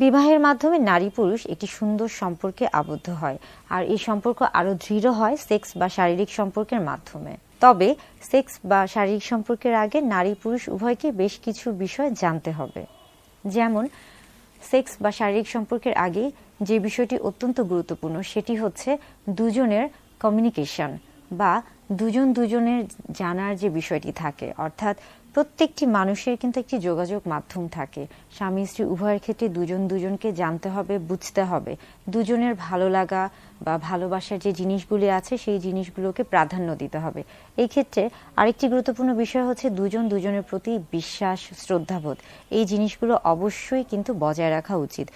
বিবাহের মাধ্যমে নারী পুরুষ একটি সুন্দর সম্পর্কে আবদ্ধ হয়, আর এই সম্পর্ক আরো দৃঢ় হয় সেক্স বা শারীরিক সম্পর্কের মাধ্যমে। তবে সেক্স বা শারীরিক সম্পর্কের আগে নারী পুরুষ উভয়কে বেশ কিছু বিষয় জানতে হবে। যেমন সেক্স বা শারীরিক সম্পর্কের আগে যে বিষয়টি অত্যন্ত গুরুত্বপূর্ণ সেটি হচ্ছে দুজনের কমিউনিকেশন বা দুজনের জানার যে বিষয়টি থাকে। অর্থাৎ প্রত্যেকটি মানুষের কিন্তু একটি যোগাযোগ মাধ্যম থাকে। স্বামী স্ত্রী উভয়ের ক্ষেত্রে দুজনকে জানতে হবে, বুঝতে হবে, দুজনের ভালো লাগা বা ভালোবাসার যে জিনিসগুলি আছে সেই জিনিসগুলোকে প্রাধান্য দিতে হবে। এই ক্ষেত্রে আরেকটি গুরুত্বপূর্ণ বিষয় হচ্ছে দুজনের প্রতি বিশ্বাস, শ্রদ্ধাবোধ। এই জিনিসগুলো অবশ্যই কিন্তু বজায় রাখা উচিত।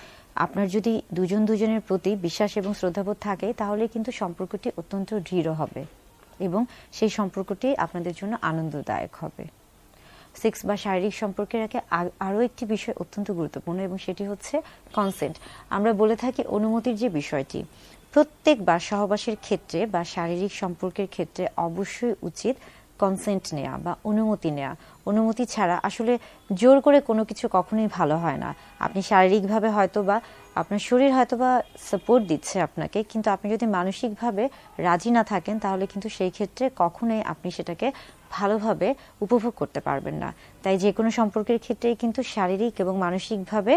আপনার যদি দুজনের প্রতি বিশ্বাস এবং শ্রদ্ধাবোধ থাকে তাহলে কিন্তু সম্পর্কটি অত্যন্ত দৃঢ় হবে এবং সেই সম্পর্কটি আপনাদের জন্য আনন্দদায়ক হবে। সেক্স বা শারীরিক সম্পর্কের আগে আরও একটি বিষয় অত্যন্ত গুরুত্বপূর্ণ এবং সেটি হচ্ছে কনসেন্ট। আমরা বলে থাকি অনুমতির যে বিষয়টি, প্রত্যেকবার সহবাসের ক্ষেত্রে বা শারীরিক সম্পর্কের ক্ষেত্রে অবশ্যই উচিত কনসেন্ট নেওয়া বা অনুমতি নেওয়া। অনুমতি ছাড়া আসলে জোর করে কোনো কিছু কখনোই ভালো হয় না। আপনি শারীরিকভাবে হয়তো বা আপনার শরীর হয়তো বা সাপোর্ট দিচ্ছে আপনাকে, কিন্তু আপনি যদি মানসিকভাবে রাজি না থাকেন তাহলে কিন্তু সেই ক্ষেত্রে কখনোই আপনি সেটাকে ভালোভাবে উপভোগ করতে পারবেন না। তাই যে কোনো সম্পর্কের ক্ষেত্রেই কিন্তু শারীরিক এবং মানসিকভাবে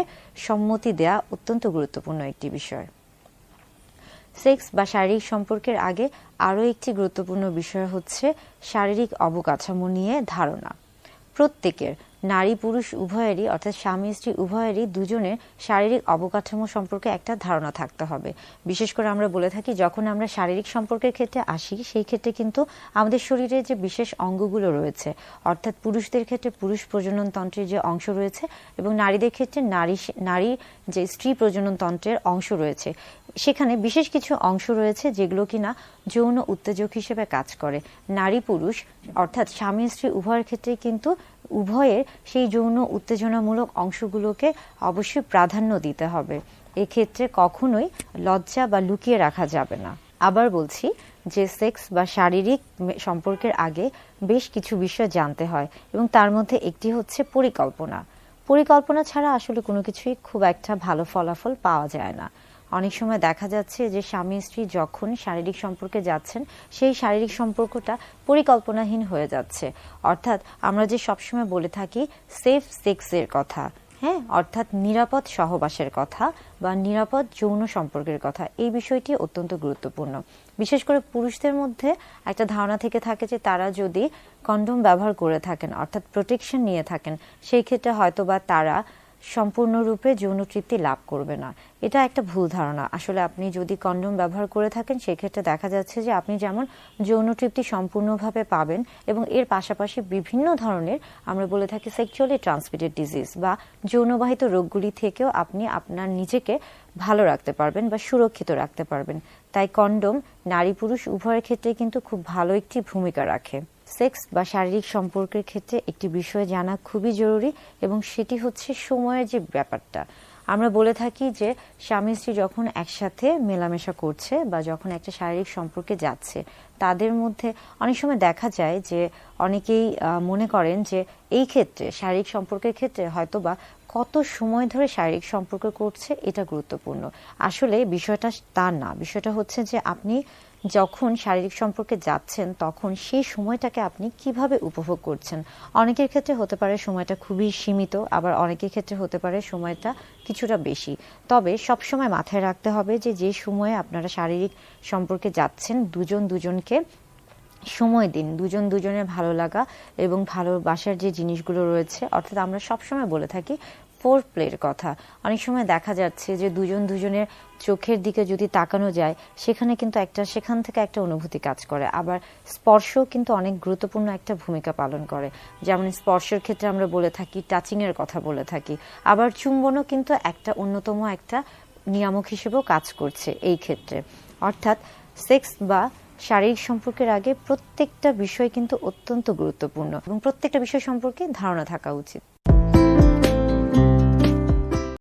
সম্মতি দেওয়া অত্যন্ত গুরুত্বপূর্ণ একটি বিষয়। সেক্স বা শারীরিক সম্পর্কের আগে আরও একটি গুরুত্বপূর্ণ বিষয় হচ্ছে শারীরিক অবকাঠামো নিয়ে ধারণা। প্রত্যেকের নারী পুরুষ উভয়েরই অর্থাৎ স্বামী স্ত্রী উভয়েরই দুজনের শারীরিক অবকাঠামো সম্পর্কে একটা ধারণা থাকতে হবে। বিশেষ করে আমরা বলে থাকি যখন আমরা শারীরিক সম্পর্কের ক্ষেত্রে আসি সেই ক্ষেত্রে কিন্তু আমাদের শরীরে যে বিশেষ অঙ্গগুলো রয়েছে, অর্থাৎ পুরুষদের ক্ষেত্রে পুরুষ প্রজনন তন্ত্রের যে অংশ রয়েছে এবং নারীদের ক্ষেত্রে নারী যে স্ত্রী প্রজনন তন্ত্রের অংশ রয়েছে, সেখানে বিশেষ কিছু অংশ রয়েছে যেগুলো কিনা যৌন উত্তেজক হিসেবে কাজ করে। নারী পুরুষ অর্থাৎ স্বামী স্ত্রী উভয়ের ক্ষেত্রে কিন্তু উভয়ের সেই যৌন উত্তেজনামূলক অংশগুলোকে অবশ্যই প্রাধান্য দিতে হবে। এক্ষেত্রে কখনোই লজ্জা বা লুকিয়ে রাখা যাবে না। আবার বলছি যে সেক্স বা শারীরিক সম্পর্কের আগে বেশ কিছু বিষয় জানতে হয় এবং তার মধ্যে একটি হচ্ছে পরিকল্পনা। পরিকল্পনা ছাড়া আসলে কোনো কিছুই খুব একটা ভালো ফলাফল পাওয়া যায় না। অনেক সময় দেখা যাচ্ছে যে স্বামী স্ত্রী যখন শারীরিক সম্পর্কে যাচ্ছেন সেই শারীরিক সম্পর্কটা পরিকল্পনাহীন হয়ে যাচ্ছে। অর্থাৎ আমরা যে সবসময় বলে থাকি সেফ সেক্সের কথা, হ্যাঁ, অর্থাৎ নিরাপদ সহবাসের কথা বা নিরাপদ যৌন সম্পর্কের কথা, এই বিষয়টি অত্যন্ত গুরুত্বপূর্ণ। বিশেষ করে পুরুষদের মধ্যে একটা ধারণা থেকে থাকে যে তারা যদি কন্ডোম ব্যবহার করে থাকেন অর্থাৎ প্রোটেকশন নিয়ে থাকেন সেই ক্ষেত্রে হয়তো বা তারা সম্পূর্ণরূপে যৌন তৃপ্তি লাভ করবে না। এটা একটা ভুল ধারণা। আসলে আপনি যদি কন্ডোম ব্যবহার করে থাকেন সেক্ষেত্রে দেখা যাচ্ছে যে আপনি যেমন যৌন তৃপ্তি সম্পূর্ণভাবে পাবেন এবং এর পাশাপাশি বিভিন্ন ধরনের আমরা বলে থাকি সেক্সুয়ালি ট্রান্সমিটেড ডিজিজ বা যৌনবাহিত রোগগুলি থেকেও আপনি আপনার নিজেকে ভালো রাখতে পারবেন বা সুরক্ষিত রাখতে পারবেন। তাই কন্ডোম নারী পুরুষ উভয়ের ক্ষেত্রে কিন্তু খুব ভালো একটি ভূমিকা রাখে। সেক্স বা শারীরিক সম্পর্কের ক্ষেত্রে একটি বিষয় জানা খুবই জরুরি এবং সেটি হচ্ছে সময়ের যে ব্যাপারটা। আমরা বলে থাকি যে স্বামী স্ত্রী যখন একসাথে মেলামেশা করছে বা যখন একটা শারীরিক সম্পর্কে যাচ্ছে তাদের মধ্যে অনেক সময় দেখা যায় যে অনেকেই মনে করেন যে এই ক্ষেত্রে শারীরিক সম্পর্কের ক্ষেত্রে হয়তো বা কত সময় ধরে শারীরিক সম্পর্ক করছে এটা গুরুত্বপূর্ণ। আসলে বিষয়টা তা না। বিষয়টা হচ্ছে যে আপনি যখন শারীরিক সম্পর্কে যাচ্ছেন তখন সেই সময়টাকে আপনি কিভাবে উপভোগ করছেন। অনেকের ক্ষেত্রে হতে পারে সময়টা খুবই সীমিত, আবার অনেকের ক্ষেত্রে হতে পারে সময়টা কিছুটা বেশি। তবে সবসময় মাথায় রাখতে হবে যে যে সময়ে আপনারা শারীরিক সম্পর্কে যাচ্ছেন দুজনকে সময় দিন। দুজনের ভালো লাগা এবং ভালোবাসার যে জিনিসগুলো রয়েছে, অর্থাৎ আমরা সবসময় বলে থাকি ফোর প্লের কথা। অনেক সময় দেখা যাচ্ছে যে দুজনের চোখের দিকে যদি তাকানো যায় সেখান থেকে একটা অনুভূতি কাজ করে। আবার স্পর্শ কিন্তু অনেক গুরুত্বপূর্ণ একটা ভূমিকা পালন করে। যেমন স্পর্শের ক্ষেত্রে আমরা বলে থাকি টাচিং এর কথা বলে থাকি। আবার চুম্বনও কিন্তু একটা অন্যতম একটা নিয়ামক হিসেবেও কাজ করছে এই ক্ষেত্রে। অর্থাৎ সেক্স বা শারীরিক সম্পর্কের আগে প্রত্যেকটা বিষয় কিন্তু অত্যন্ত গুরুত্বপূর্ণ এবং প্রত্যেকটা বিষয় সম্পর্কে ধারণা থাকা উচিত।